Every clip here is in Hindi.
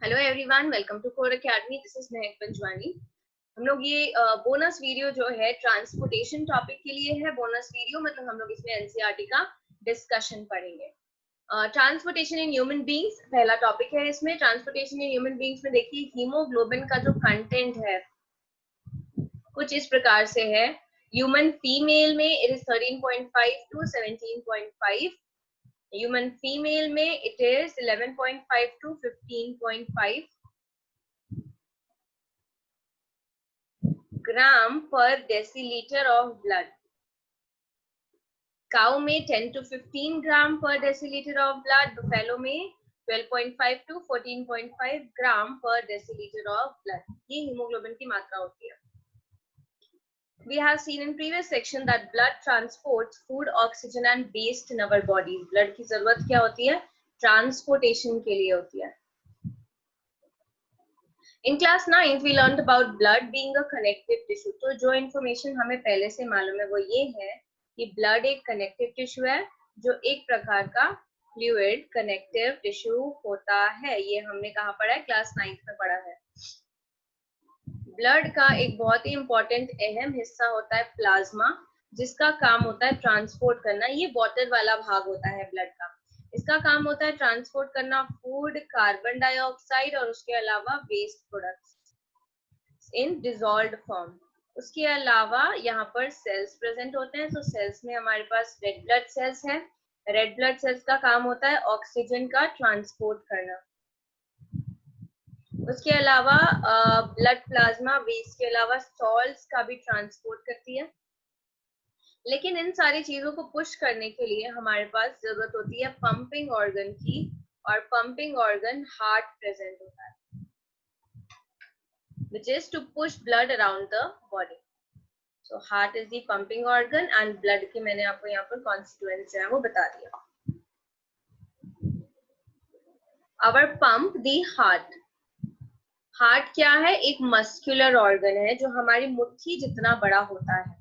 Hello everyone, welcome to core academy. This is Mahak Panjwani. हम लोग ये बोनस वीडियो जो है ट्रांसपोर्टेशन टॉपिक के लिए है। बोनस वीडियो मतलब हम लोग इसमें एनसीईआरटी का डिस्कशन पढ़ेंगे। ट्रांसपोर्टेशन इन ह्यूमन बींग्स पहला टॉपिक है। इसमें ट्रांसपोर्टेशन इन ह्यूमन बींग्स में देखिए हीमोग्लोबिन का जो कंटेंट है कुछ इस प्रकार से है। ह्यूमन फीमेल में it is 13.5 to 17.5। Human female में it is 11.5 to 15.5 gram per decilitre of blood. Cow में 10 to 15 gram per decilitre of blood. Buffalo में 12.5 to 14.5 gram per decilitre of blood. ये हीमोग्लोबिन की मात्रा होती है। We have seen in previous section that blood transports food, oxygen and waste in our bodies. Blood की जरूरत क्या होती है? ट्रांसपोर्टेशन के लिए होती है। In class 9th we learned about blood being a connective tissue. तो जो information हमें पहले से मालूम है वो ये है कि blood एक connective tissue है जो एक प्रकार का fluid connective tissue होता है। ये हमने कहाँ पढ़ा है? क्लास 9th में पढ़ा है। ब्लड का एक बहुत ही इंपॉर्टेंट अहम हिस्सा होता है प्लाज्मा, जिसका काम होता है ट्रांसपोर्ट करना। ये वाटर वाला भाग होता है ब्लड का। इसका काम होता है ट्रांसपोर्ट करना फूड, कार्बन डाइऑक्साइड और उसके अलावा waste products in dissolved form. उसके अलावा यहाँ पर सेल्स प्रेजेंट होते हैं। तो सेल्स में हमारे पास रेड ब्लड सेल्स हैं। रेड ब्लड सेल्स का काम होता है ऑक्सीजन का ट्रांसपोर्ट करना। उसके अलावा ब्लड प्लाज्मा वेस्ट के अलावा सॉल्ट्स का भी ट्रांसपोर्ट करती है। लेकिन इन सारी चीजों को पुश करने के लिए हमारे पास जरूरत होती है पंपिंग ऑर्गन की, और पंपिंग ऑर्गन हार्ट प्रेजेंट होता है, which is to push blood around the body. So heart is the pumping organ and blood के मैंने आपको यहाँ पर constituents जो है वो बता दिया। Our pump the heart. Heart क्या है? एक मस्कुलर ऑर्गन है जो हमारी मुट्ठी जितना बड़ा होता है।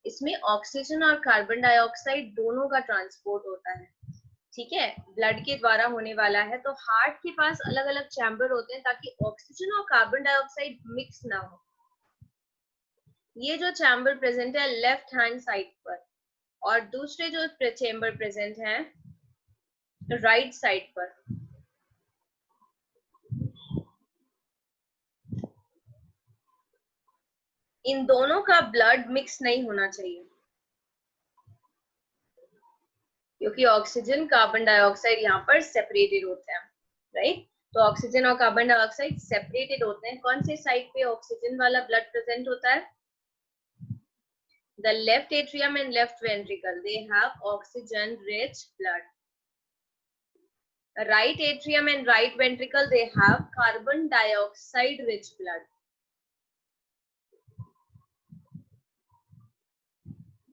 इसमें ऑक्सीजन और कार्बन डाइऑक्साइड दोनों का ट्रांसपोर्ट होता है। ठीक है, ब्लड के द्वारा होने वाला है। तो हार्ट के पास अलग अलग चैम्बर होते हैं ताकि ऑक्सीजन और कार्बन डाइऑक्साइड मिक्स ना हो। ये जो चैम्बर प्रेजेंट है लेफ्ट हैंड साइड पर, और दूसरे जो चैम्बर प्रेजेंट है राइट साइड पर। इन दोनों का ब्लड मिक्स नहीं होना चाहिए, क्योंकि ऑक्सीजन कार्बन डाइऑक्साइड यहाँ पर सेपरेटेड होते हैं। राइट, तो ऑक्सीजन और कार्बन डाइऑक्साइड सेपरेटेड होते हैं। कौन से साइड पे ऑक्सीजन वाला ब्लड प्रेजेंट होता है? The left atrium and left ventricle, they have oxygen rich blood. Right atrium and right ventricle, they have carbon dioxide rich blood.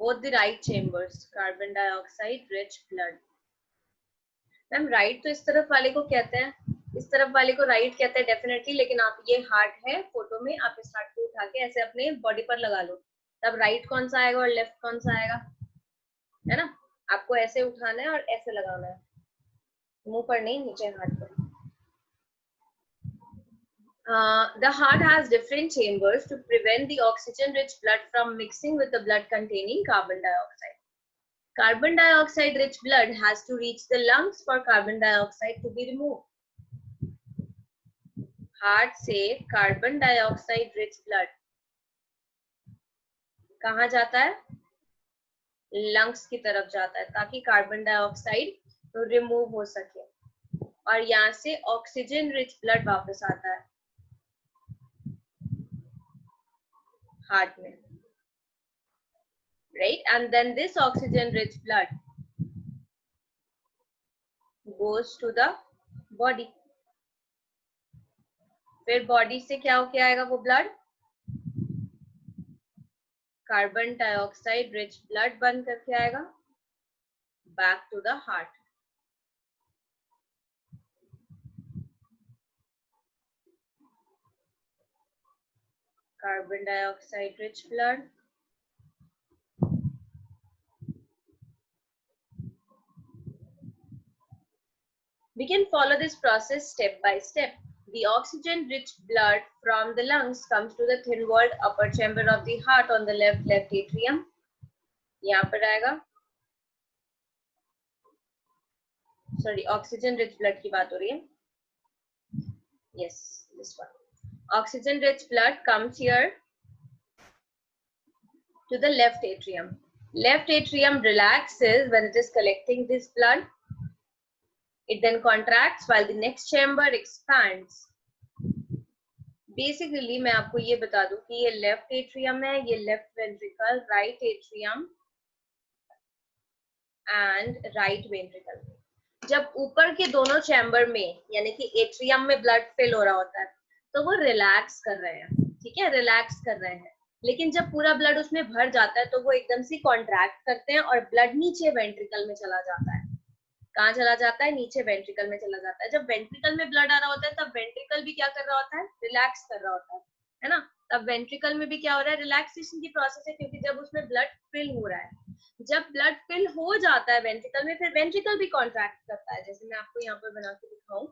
Both the right chambers, carbon dioxide rich blood. Ma'am right तो इस तरफ वाले को कहते हैं, इस तरफ वाले को राइट कहते हैं डेफिनेटली। लेकिन आप ये हार्ट है फोटो में, आप इस हार्ट को उठा के ऐसे अपने बॉडी पर लगा लो, तब राइट कौन सा आएगा और लेफ्ट कौन सा आएगा, है ना? आपको ऐसे उठाना है और ऐसे लगाना है, मुंह पर नहीं, नीचे हार्ट पर। The heart has different chambers to prevent the oxygen-rich blood from mixing with the blood containing carbon dioxide. Carbon dioxide rich blood has to reach the lungs for carbon dioxide to be removed. Heart से कार्बन डाइऑक्साइड रिच ब्लड कहाँ जाता है? लंग्स की तरफ जाता है, ताकि कार्बन डाइऑक्साइड रिमूव हो सके, और यहाँ से ऑक्सीजन रिच ब्लड वापस आता है हार्ट में। Right, and then this oxygen rich blood goes to the body. फिर बॉडी से क्या होके आएगा वो blood? Carbon dioxide rich blood बन करके आएगा back to the heart. Carbon dioxide rich blood, we can follow this process step by step. The oxygen-rich blood from the lungs comes to the thin-walled upper chamber of the heart on the left atrium. यहाँ पर आएगा, सॉरी oxygen-rich blood की बात हो रही है. Yes, this one. Oxygen-rich blood comes here to the left atrium. Left atrium relaxes when it is collecting this blood. It then contracts while the next chamber expands. Basically, मैं आपको ये बता दूं कि ये लेफ्ट एट्रियम है, ये left ventricle, right atrium and right ventricle. जब ऊपर के दोनों चैम्बर में यानी कि एट्रियम में ब्लड फिल हो रहा होता है तो वो रिलैक्स कर रहे हैं, ठीक है, रिलैक्स कर रहे हैं. लेकिन जब पूरा ब्लड उसमें भर जाता है तो वो एकदम से कॉन्ट्रैक्ट करते हैं और ब्लड नीचे वेंट्रिकल में चला जाता है. कहाँ चला जाता है? नीचे वेंट्रिकल में चला जाता है. जब वेंट्रिकल में ब्लड आ रहा होता है तब वेंट्रिकल भी क्या कर रहा होता है? रिलैक्स कर रहा होता है ना. तब वेंट्रिकल में भी क्या हो रहा है? रिलैक्सेशन की प्रोसेस है, क्योंकि जब उसमें ब्लड फिल हो रहा है. जब ब्लड फिल हो जाता है वेंट्रिकल में, फिर वेंट्रिकल भी कॉन्ट्रैक्ट करता है. जैसे मैं आपको यहाँ पर बना के दिखाऊं,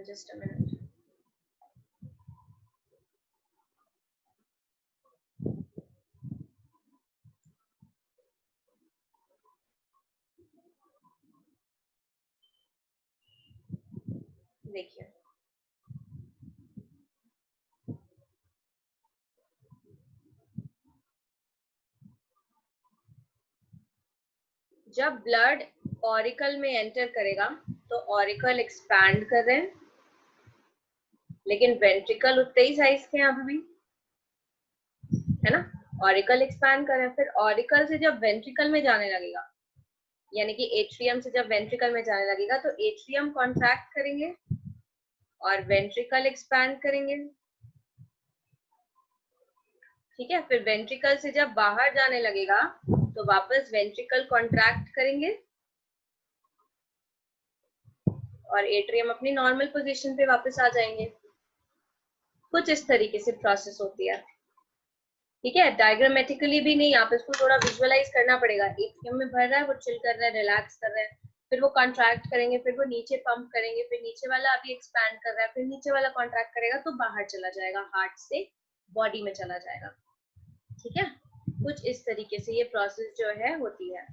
just a minute. देखिए, जब ब्लड ऑरिकल में एंटर करेगा तो ऑरिकल एक्सपैंड कर रहे हैं, लेकिन वेंट्रिकल उतने ही साइज के हैं अभी भी, है ना. ऑरिकल एक्सपैंड कर रहे हैं. फिर ऑरिकल से जब वेंट्रिकल में जाने लगेगा, यानी कि एट्रियम से जब वेंट्रिकल में जाने लगेगा तो एट्रियम कॉन्ट्रैक्ट करेंगे और वेंट्रिकल एक्सपैंड करेंगे, ठीक है. फिर वेंट्रिकल से जब बाहर जाने लगेगा तो वापस वेंट्रिकल कॉन्ट्रैक्ट करेंगे और एट्रियम अपनी नॉर्मल पोजीशन पे वापस आ जाएंगे. कुछ इस तरीके से प्रोसेस होती है, ठीक है. डायग्रामेटिकली भी नहीं, आप इसको थोड़ा विजुअलाइज करना पड़ेगा. एट्रियम में भर रहा है, वो चिल कर रहा है, रिलैक्स कर रहा है, फिर वो कॉन्ट्रैक्ट करेंगे, फिर वो नीचे पंप करेंगे, फिर नीचे वाला अभी एक्सपैंड कर रहा है, फिर नीचे वाला कॉन्ट्रैक्ट करेगा तो बाहर चला जाएगा, हार्ट से बॉडी में चला जाएगा, ठीक है. कुछ इस तरीके से ये प्रोसेस जो है होती है.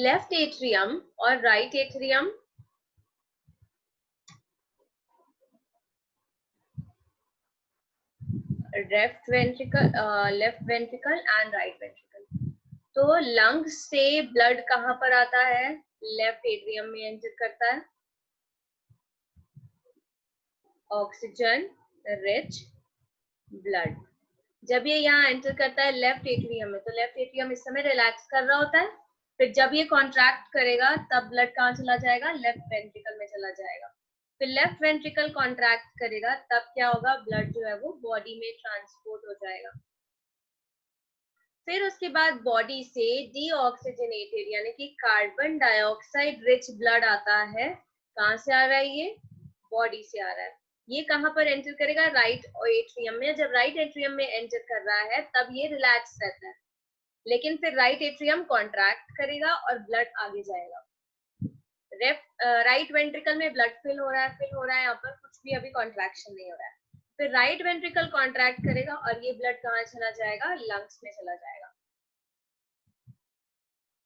लेफ्ट एट्रियम और right atrium left ventricle and right ventricle. तो लंग्स से ब्लड कहाँ पर आता है? लेफ्ट एट्रियम में एंटर करता है. ऑक्सीजन रिच ब्लड जब ये यहाँ एंटर करता है लेफ्ट एट्रियम में, तो लेफ्ट एट्रियम इस समय रिलैक्स कर रहा होता है. फिर जब ये कॉन्ट्रैक्ट करेगा तब ब्लड कहाँ चला जाएगा? लेफ्ट वेंट्रिकल में चला जाएगा. फिर लेफ्ट वेंट्रिकल कॉन्ट्रैक्ट करेगा तब क्या होगा? ब्लड जो है वो बॉडी में ट्रांसपोर्ट हो जाएगा. फिर उसके बाद बॉडी से डीऑक्सीजनेटेड यानी कि कार्बन डाइऑक्साइड रिच ब्लड आता है. कहाँ से आ रहा है ये? बॉडी से आ रहा है. ये कहाँ पर एंटर करेगा? राइट एट्रियम में. जब राइट एट्रियम में एंटर कर रहा है तब ये रिलैक्स रहता है, लेकिन फिर राइट एट्रियम कॉन्ट्रैक्ट करेगा और ब्लड आगे जाएगा. राइट वेंट्रिकल में ब्लड फिल हो रहा है, यहाँ पर कुछ भी अभी कॉन्ट्रैक्शन नहीं हो रहा है. फिर राइट वेंट्रिकल कॉन्ट्रैक्ट करेगा और ये ब्लड कहाँ चला जाएगा? लंग्स में चला जाएगा.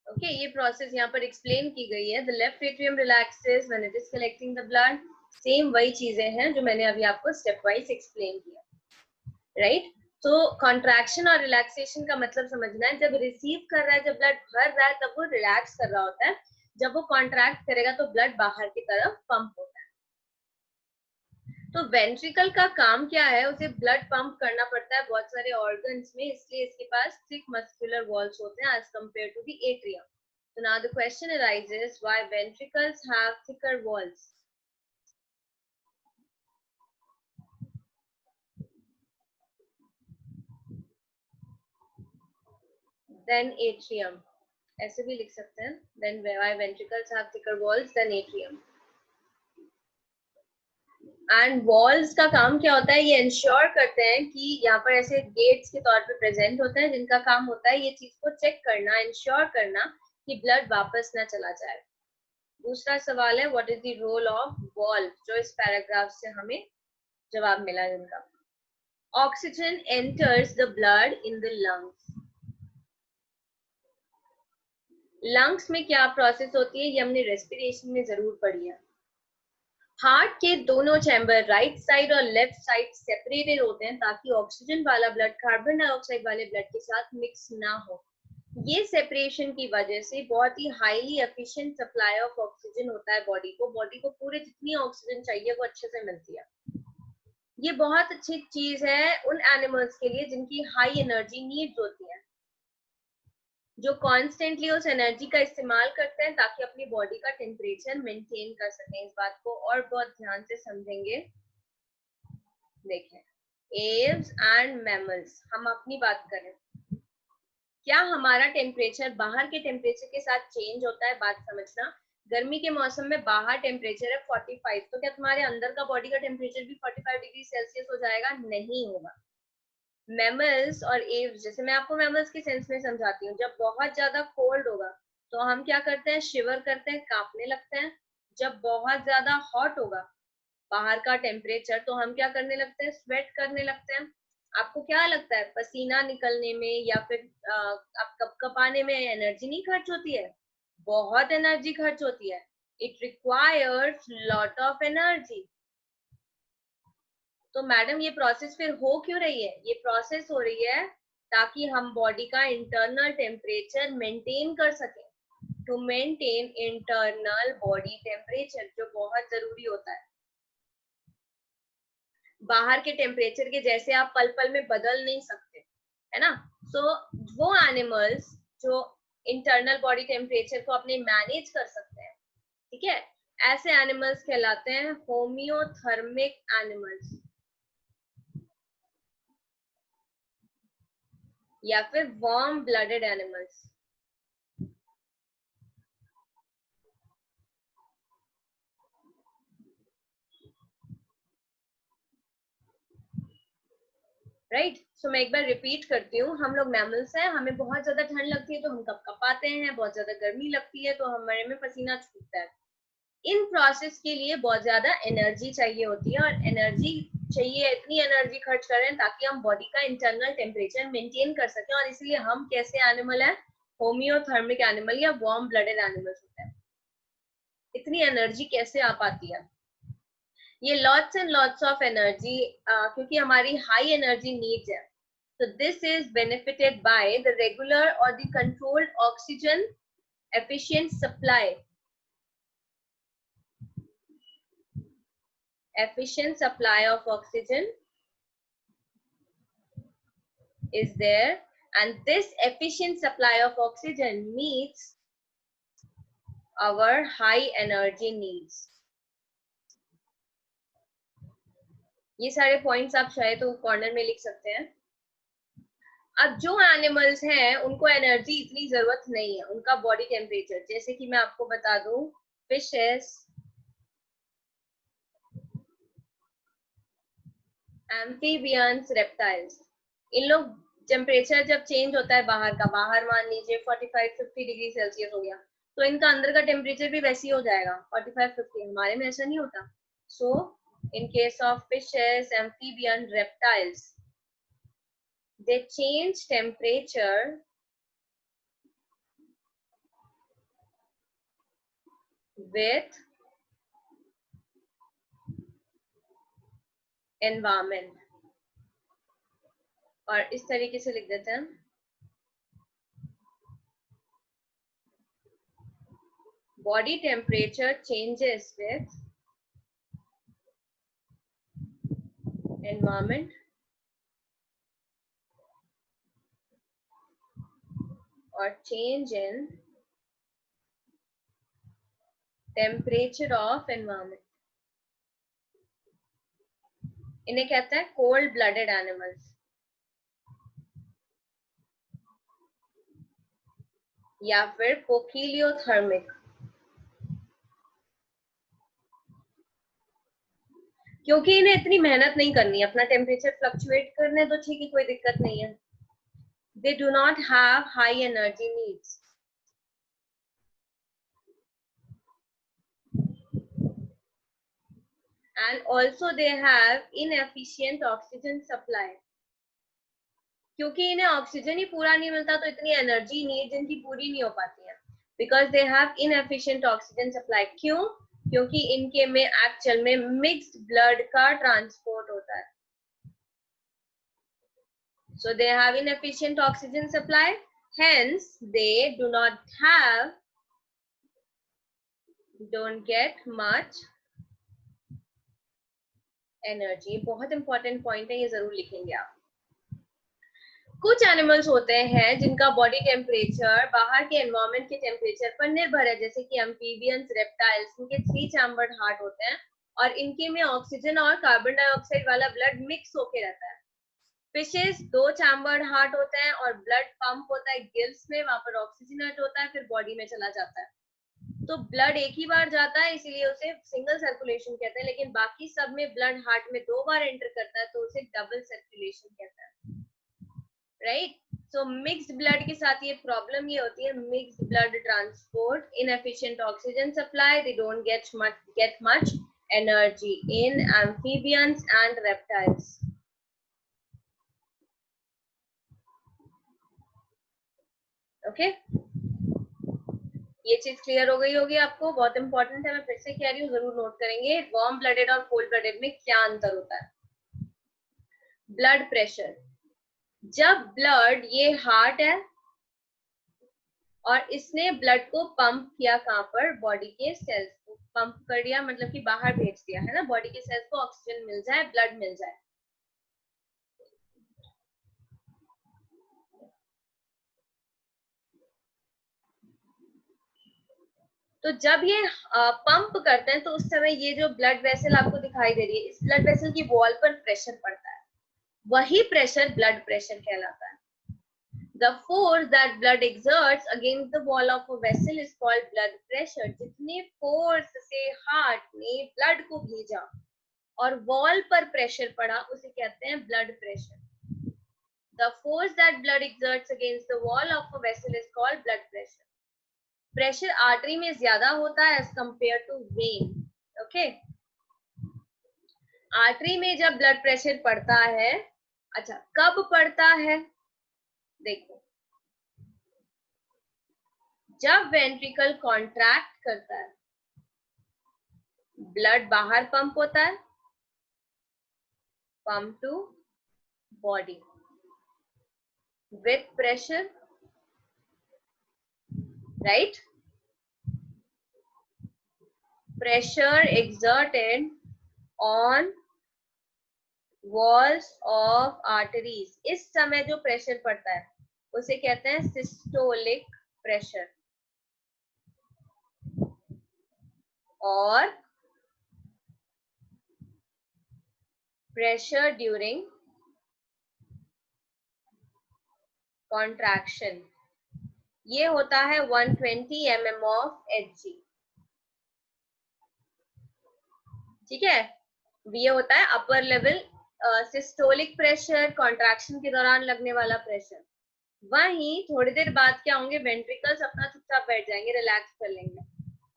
ओके, ये प्रोसेस यहाँ पर एक्सप्लेन की गई है. The left atrium relaxes when it is collecting the blood. Same वही चीजें हैं जो मैंने अभी आपको स्टेप वाइज एक्सप्लेन किया, राइट. तो कॉन्ट्रैक्शन और रिलैक्सेशन का मतलब समझना है. जब रिसीव कर रहा है, जब ब्लड भर रहा है तब वो रिलैक्स कर रहा होता है. जब वो कॉन्ट्रैक्ट करेगा तो ब्लड बाहर की तरफ पंप होता है. तो वेंट्रिकल का काम क्या है? उसे ब्लड पंप करना पड़ता है बहुत सारे ऑर्गन्स में, इसलिए इसके पास थिक मस्कुलर वॉल्स होते हैं as compare to the atrium. So now the question arises, why ventricles have thicker walls than atrium? ऐसे भी लिख सकते हैं. Then why ventricles have thicker walls than atrium? And walls का काम क्या होता है, ये इंश्योर करते हैं कि यहाँ पर ऐसे गेट्स के तौर पे प्रेजेंट होते हैं जिनका काम होता है ये चीज को चेक करना, इंश्योर करना कि ब्लड वापस ना चला जाए। दूसरा सवाल है what is the role of valve, जो इस पैराग्राफ से हमें जवाब मिला जिनका। Oxygen enters the blood in the lungs. Lungs में क्या प्रोसेस होती है, ये हमने रेस्पिरेशन में जरूर पढ़ी है। हार्ट के दोनों चैम्बर राइट साइड और लेफ्ट साइड सेपरेटेड होते हैं ताकि ऑक्सीजन वाला ब्लड कार्बन डाइऑक्साइड वाले ब्लड के साथ मिक्स ना हो। ये सेपरेशन की वजह से बहुत ही highly efficient supply of oxygen होता है बॉडी को पूरे जितनी ऑक्सीजन चाहिए वो अच्छे से मिलती है। ये बहुत अच्छी चीज है उन एनिमल्स के लिए जिनकी हाई एनर्जी नीड्स होती है, जो कॉन्स्टेंटली उस एनर्जी का इस्तेमाल करते हैं ताकि अपनी बॉडी का टेम्परेचर मेंटेन कर सकें। इस बात को और बहुत ध्यान से समझेंगे। देखें, एव्स एंड मैमल्स, हम अपनी बात करें, क्या हमारा टेम्परेचर बाहर के टेम्परेचर के साथ चेंज होता है? बात समझना, गर्मी के मौसम में बाहर टेम्परेचर है 45, तो क्या तुम्हारे अंदर का बॉडी का टेम्परेचर भी 45 डिग्री सेल्सियस हो जाएगा? नहीं होगा। मैमल्स और एव्स, जैसे मैं आपको मैमल्स के सेंस में समझाती हूँ, जब बहुत ज्यादा कोल्ड होगा तो हम क्या करते हैं, शिवर करते हैं, कांपने लगते हैं। जब बहुत ज्यादा हॉट होगा बाहर का टेम्परेचर तो हम क्या करने लगते हैं, स्वेट करने लगते हैं। आपको क्या लगता है, पसीना निकलने में या फिर आप कपकपाने में एनर्जी नहीं खर्च होती है? बहुत एनर्जी खर्च होती है। It requires lot of energy. तो मैडम ये प्रोसेस फिर हो क्यों रही है? ये प्रोसेस हो रही है ताकि हम बॉडी का इंटरनल टेम्परेचर मेंटेन कर सकें, to maintain internal body temperature, जो बहुत जरूरी होता है। बाहर के टेम्परेचर के जैसे आप पल पल में बदल नहीं सकते, है ना। सो वो एनिमल्स जो इंटरनल बॉडी टेम्परेचर को अपने मैनेज कर सकते हैं, ठीक है, ऐसे एनिमल्स कहलाते हैं होमियोथर्मिक एनिमल्स या फिर वार्म ब्लडेड एनिमल्स। राइट, सो मैं एक बार रिपीट करती हूँ, हम लोग मैमल्स हैं, हमें बहुत ज्यादा ठंड लगती है तो हम कपकपाते हैं, बहुत ज्यादा गर्मी लगती है तो हमारे में पसीना छूटता है। इन प्रोसेस के लिए बहुत ज्यादा एनर्जी चाहिए होती है और एनर्जी चाहिए, इतनी एनर्जी खर्च करें ताकि हम बॉडी का इंटरनल टेम्परेचर मेंटेन कर सकें, और इसलिए हम कैसे एनिमल हैं, होमियोथर्मिक एनिमल या वार्म ब्लडेड एनिमल्स होते हैं। इतनी एनर्जी कैसे आ पाती है? ये lots and lots of energy, क्योंकि हमारी हाई एनर्जी नीड्स है, so this is benefited by the regular or the controlled oxygen efficient supply. Efficient supply of oxygen is there, and this efficient supply of oxygen meets our high energy needs. ये सारे पॉइंट्स आप चाहे तो कॉर्नर में लिख सकते हैं। अब जो एनिमल्स हैं उनको एनर्जी इतनी जरूरत नहीं है, उनका बॉडी टेम्परेचर, जैसे कि मैं आपको बता दूं, फिशेस, एम्फीबियंस, रेप्टाइल्स, इन लोग टेम्परेचर जब चेंज होता है बाहर का, बाहर मान लीजिए 45-50 डिग्री सेल्सियस हो गया, तो इनका अंदर का टेम्परेचर भी वैसे ही हो जाएगा 45-50। हमारे में ऐसा नहीं होता। So in case of fishes, amphibian, reptiles, they change temperature with environment, और इस तरीके से लिख देते हैं, body temperature changes with environment or change in temperature of environment. इन्हें कहते हैं कोल्ड ब्लडेड एनिमल्स या फिर पोकिलियोथर्मिक। क्योंकि इन्हें इतनी मेहनत नहीं करनी है, अपना टेम्परेचर फ्लक्चुएट करने तो ठीक है, कोई दिक्कत नहीं है. They do not have high energy needs. And also they have inefficient oxygen supply. क्योंकि इन्हें ऑक्सीजन ही पूरा नहीं मिलता तो इतनी एनर्जी नीड्स इनकी पूरी नहीं हो पाती है. Because they have inefficient oxygen supply. क्यों? क्योंकि इनके में एक्चुअल में मिक्स्ड ब्लड का ट्रांसपोर्ट होता है. So they have inefficient oxygen supply, hence they don't get much energy. बहुत इंपॉर्टेंट पॉइंट है, ये जरूर लिखेंगे आप. कुछ एनिमल्स होते हैं जिनका बॉडी टेम्परेचर बाहर के एनवायरनमेंट के टेम्परेचर पर निर्भर है, जैसे कि एम्फीबियंस, रेप्टाइल्स. इनके 3 चैम्बर्ड हार्ट होते हैं और इनके में ऑक्सीजन और कार्बन डाइऑक्साइड वाला ब्लड मिक्स होके रहता है. फिशेस 2 चैम्बर्ड हार्ट होते हैं और ब्लड पंप होता है गिल्स में, वहां पर ऑक्सीजनेट होता है, फिर बॉडी में चला जाता है. तो ब्लड एक ही बार जाता है, इसीलिए उसे सिंगल सर्कुलेशन कहते हैं. लेकिन बाकी सब में ब्लड हार्ट में 2 बार एंटर करता है, तो उसे डबल सर्कुलेशन कहता है. राइट. सो मिक्स्ड ब्लड के साथ ये प्रॉब्लम ये होती है, mixed blood transport, inefficient oxygen supply, they don't get much energy in amphibians and reptiles. Okay, ये चीज क्लियर हो गई होगी आपको. बहुत इंपॉर्टेंट है, मैं फिर से कह रही हूँ, जरूर नोट करेंगे. वार्म ब्लडेड और कोल्ड ब्लडेड में क्या अंतर होता है? Blood pressure. जब ब्लड, ये हार्ट है और इसने ब्लड को पंप किया, कहां पर? बॉडी के सेल्स को पंप कर दिया, मतलब कि बाहर भेज दिया है ना, बॉडी के सेल्स को ऑक्सीजन मिल जाए, ब्लड मिल जाए. तो जब ये पंप करते हैं तो उस समय ये जो ब्लड वेसल आपको दिखाई दे रही है, इस ब्लड वेसल की वॉल पर प्रेशर पड़ता है, वही प्रेशर ब्लड प्रेशर कहलाता है. The force that blood exerts against the wall of a vessel is called blood pressure. जितने फोर्स से हार्ट ने ब्लड को भेजा और वॉल पर प्रेशर पड़ा, उसे कहते हैं blood pressure. The force that blood exerts against the wall of a vessel is called blood pressure. Pressure artery में ज्यादा होता है as compared to vein. Okay, artery में जब ब्लड प्रेशर पड़ता है, अच्छा कब पड़ता है? देखो, जब वेंट्रिकल कॉन्ट्रैक्ट करता है, ब्लड बाहर पंप होता है, pump to body with pressure, right. Pressure exerted on walls of arteries. इस समय जो प्रेशर पड़ता है उसे कहते हैं सिस्टोलिक प्रेशर. और प्रेशर ड्यूरिंग कॉन्ट्रैक्शन, ये होता है 120 mm ऑफ Hg. ठीक है, ये होता है upper level systolic pressure, contraction के दौरान लगने वाला प्रेशर. वहीं थोड़ी देर बाद क्या होंगे, वेंट्रिकल्स अपना चुपचाप बैठ जाएंगे, रिलैक्स कर लेंगे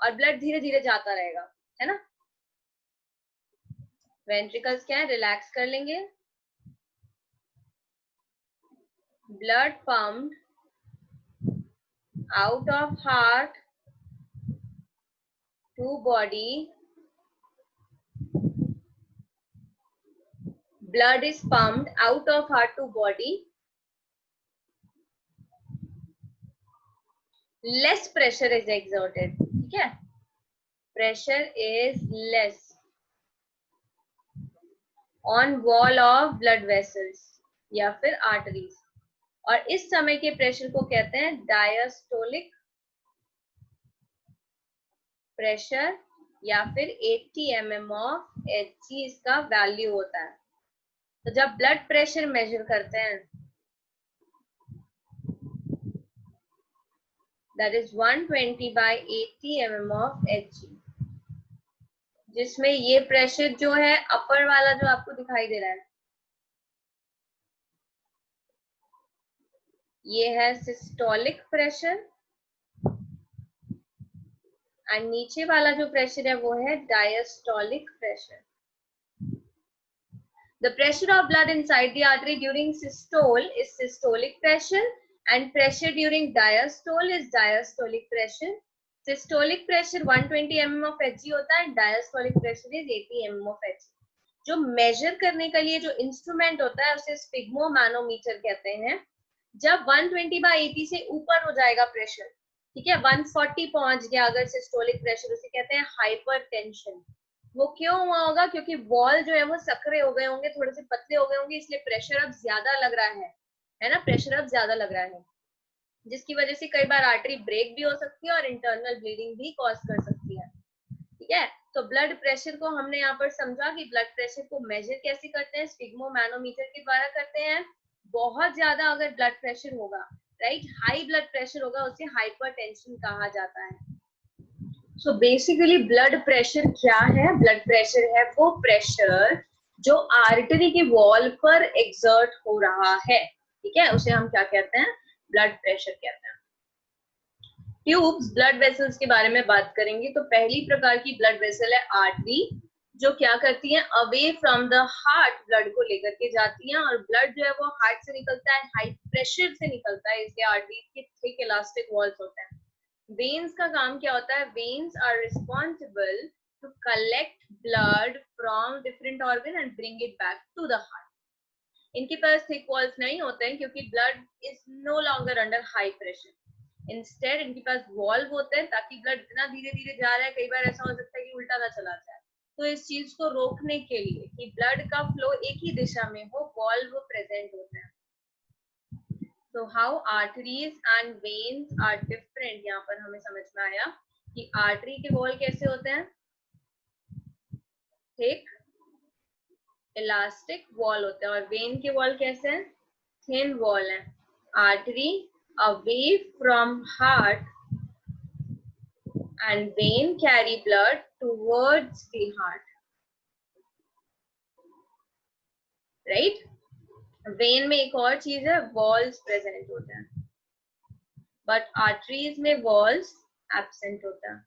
और ब्लड धीरे धीरे जाता रहेगा, है ना. वेंट्रिकल्स क्या है, रिलैक्स कर लेंगे, blood pumped out of heart to body, blood is pumped out of heart to body, less pressure is exerted. ठीक है, pressure is less on wall of blood vessels या फिर arteries. और इस समय के प्रेशर को कहते हैं डायस्टोलिक प्रेशर या फिर 80 mm ऑफ Hg इसका वैल्यू होता है. तो जब ब्लड प्रेशर मेजर करते हैं, that is 120 by 80 mm of Hg. जिसमें ये प्रेशर जो है अपर वाला जो आपको दिखाई दे रहा है ये है सिस्टोलिक प्रेशर, एंड नीचे वाला जो प्रेशर है वो है diastolic pressure. The pressure of blood inside the artery during systole is systolic pressure and pressure during diastole is diastolic pressure. Systolic pressure 120 mm of Hg होता है, diastolic pressure is 80 mm of Hg। जो मेजर करने के लिए जो इंस्ट्रूमेंट होता है उसे स्पिग्मोमैनोमीटर कहते हैं। जब 120/80 से ऊपर हो जाएगा प्रेशर, ठीक है, 140 पहुंच गया अगर सिस्टोलिक प्रेशर, उसे कहते हैं हाइपरटेंशन। वो क्यों हुआ होगा? क्योंकि वॉल जो है वो सक्रिय हो गए होंगे, थोड़े से पतले हो गए होंगे, इसलिए प्रेशर अब ज्यादा लग रहा है ना, प्रेशर अब ज्यादा लग रहा है, जिसकी वजह से कई बार आर्टरी ब्रेक भी हो सकती है और इंटरनल ब्लीडिंग भी कॉज कर सकती है। ठीक है, तो ब्लड प्रेशर को हमने यहाँ पर समझा कि ब्लड प्रेशर को मेजर कैसे करते हैं, स्पिग्मोमैनोमीटर के द्वारा करते हैं। बहुत ज्यादा अगर ब्लड प्रेशर होगा, राइट, हाई ब्लड प्रेशर होगा, उसे हाइपरटेंशन कहा जाता है। सो बेसिकली ब्लड प्रेशर क्या है? ब्लड प्रेशर है वो प्रेशर जो आर्टरी के वॉल पर एक्सर्ट हो रहा है, ठीक है, उसे हम क्या कहते हैं? ब्लड प्रेशर कहते हैं। ट्यूब्स, ब्लड वेसल्स के बारे में बात करेंगे तो पहली प्रकार की ब्लड वेसल है आर्टरी, जो क्या करती है, away from the heart blood को लेकर के जाती है, और ब्लड जो है वो हार्ट से निकलता है, हाई प्रेशर से निकलता है, इसलिए आर्टरी के थिक इलास्टिक वॉल्स होते हैं। वेन्स का काम क्या होता है? Veins are responsible to collect blood from different organ and bring it back to the heart. इनके पास थिक वॉल्स नहीं होते हैं क्योंकि blood is no longer under high pressure. Instead इनके पास वॉल्व होते हैं ताकि ब्लड इतना धीरे धीरे जा रहा है, कई बार ऐसा हो सकता है कि उल्टा ना चला जाए, तो इस चीज को रोकने के लिए कि ब्लड का फ्लो एक ही दिशा में हो, वॉल्व प्रेजेंट होते हैं। So how arteries and veins are different, यहाँ पर हमें समझ में आया कि आर्टरी के वॉल कैसे होते हैं, थिक इलास्टिक वॉल होते हैं, और वेन के वॉल कैसे हैं, थिन वॉल है। Artery away from heart and vein carry blood towards the heart, right? When में एक और चीज है, वॉल्स प्रेजेंट होते हैं, बट आर्टरीज में वॉल्स एब्सेंट होता है।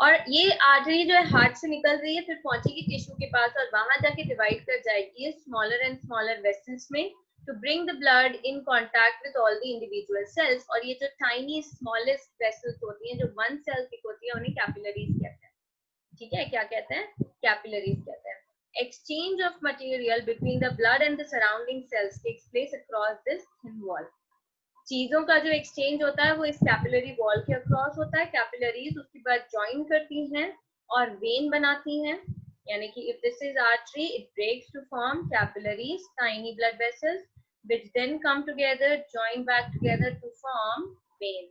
और ये आर्टरी जो है हार्ट से निकल रही है, फिर पहुंचेगी टिश्यू के पास और वहां जाके डिवाइड कर जाएगी स्मॉलर एंड स्मॉलर वेसल्स में to bring the blood in contact with all the individual cells. और ये जो टाइनी स्मॉलेस्ट वेसल्स होती हैं जो 1 सेल थिक होती है, उन्हें कैपिलरीज कहते हैं। ठीक है, क्या कहते हैं? कैपिलरीज कहते हैं। Exchange of material between the blood and the surrounding cells takes place across this thin wall. चीजों का जो एक्सचेंज होता है वो इस कैपिलरी वॉल के अक्रॉस होता है। कैपिलरीज उसके बाद ज्वाइन करती हैं और वेन बनाती हैं, यानी कि if this is artery, it breaks to form capillaries, tiny blood vessels, which then come together, join back together to form vein.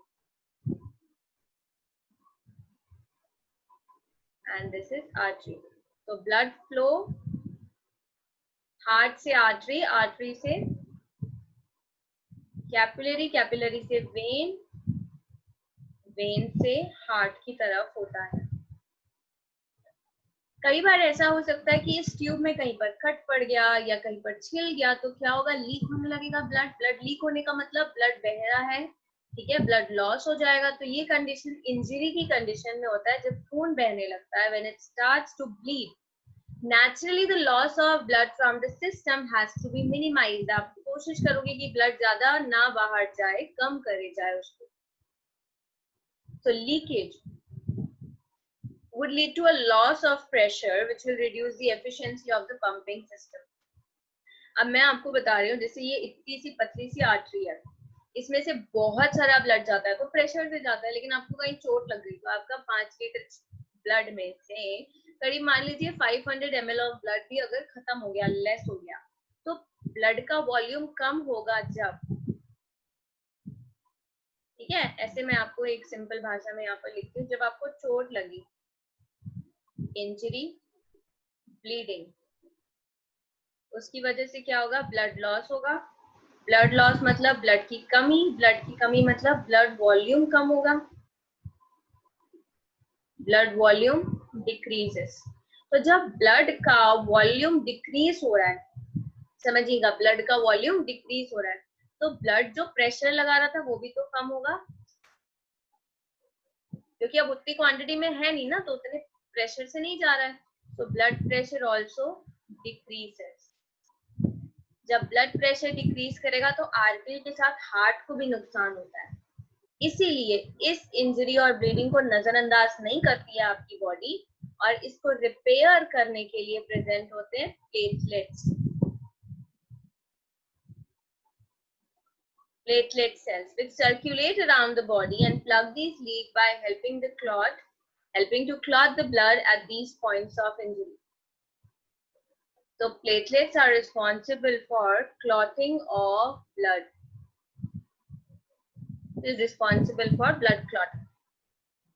And this is artery. So blood flow heart से आर्टरी, आर्टरी से कैपिलरी, कैपिलरी से वेन, वेन से हार्ट की तरफ होता है। कई बार ऐसा हो सकता है कि इस ट्यूब में कहीं पर कट पड़ गया या कहीं पर छिल गया, तो क्या होगा, लीक होने लगेगा ब्लड। ब्लड लीक होने का मतलब ब्लड बह रहा है, ठीक है, ब्लड लॉस हो जाएगा। तो ये कंडीशन इंजरी की कंडीशन में होता है, जब खून बहने लगता है, when it starts to bleed. Naturally, the loss of blood from the system has to be minimized. आप कोशिश करोगे कि ब्लड ज्यादा ना बाहर जाए, कम करे जाए उसको। So leakage would lead to a loss of pressure, which will reduce the efficiency of the pumping system. अब मैं आपको बता रही हूँ, जैसे ये इतनी सी पतली सी आर्टरी है, इसमें से बहुत सारा ब्लड जाता है, तो प्रेशर से जाता है, लेकिन आपको कहीं चोट लग गई तो आपका 5 लीटर ब्लड में से करीब मान लीजिए 500 ml ऑफ ब्लड भी अगर खत्म हो गया, लेस हो गया, तो ब्लड का वॉल्यूम कम होगा जब, ठीक है। ऐसे मैं आपको एक सिंपल भाषा में यहाँ पर लिखती हूँ, जब आपको चोट लगी, इंजरी, ब्लीडिंग, उसकी वजह से क्या होगा, ब्लड लॉस होगा। ब्लड लॉस मतलब ब्लड की कमी, ब्लड की कमी मतलब ब्लड वॉल्यूम कम होगा, ब्लड वॉल्यूम डिक्रीजेस। तो जब ब्लड का वॉल्यूम डिक्रीज हो रहा है, समझिएगा, ब्लड का वॉल्यूम डिक्रीज हो रहा है, तो ब्लड जो प्रेशर लगा रहा था वो भी तो कम होगा, क्योंकि अब उतनी क्वांटिटी में है नहीं ना, तो उतने प्रेशर से नहीं जा रहा है, तो ब्लड प्रेशर ऑल्सो डिक्रीजेस। जब ब्लड प्रेशर डिक्रीज करेगा तो आर्टरी के साथ हार्ट को भी नुकसान होता है। इसीलिए इस इंजरी और ब्लीडिंग को नजरअंदाज नहीं करती है आपकी बॉडी, और इसको रिपेयर करने के लिए प्रेजेंट होते हैं platelets. Platelet cells which circulate around the body and plug these leak by helping to clot the blood at these points of injury. So platelets are responsible for clotting of blood. Is responsible for blood clot.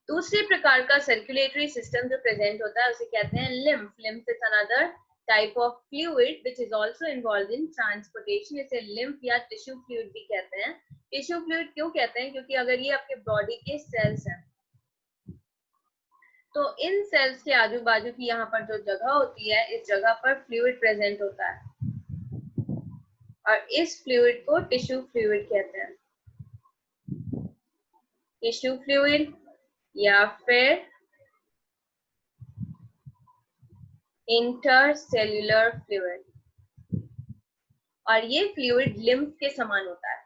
दूसरे प्रकार का सर्कुलेटरी सिस्टम जो प्रेजेंट होता है उसे कहते हैं lymph. Lymph is another type of fluid which is also involve in transportation. इसे लिम्फ या टिश्यू फ्लूइड भी कहते हैं. टिश्यू फ्लूइड क्यों कहते हैं? क्योंकि अगर ये आपके बॉडी के सेल्स हैं तो इन सेल्स के आजू बाजू की यहाँ पर जो जगह होती है, इस जगह पर फ्लूइड प्रेजेंट होता है और इस फ्लूइड को टिश्यू फ्लूइड कहते हैं. टिश्यू फ्लूइड या फिर इंटरसेल्यूलर फ्लूइड. और ये फ्लूइड लिम्फ के समान होता है,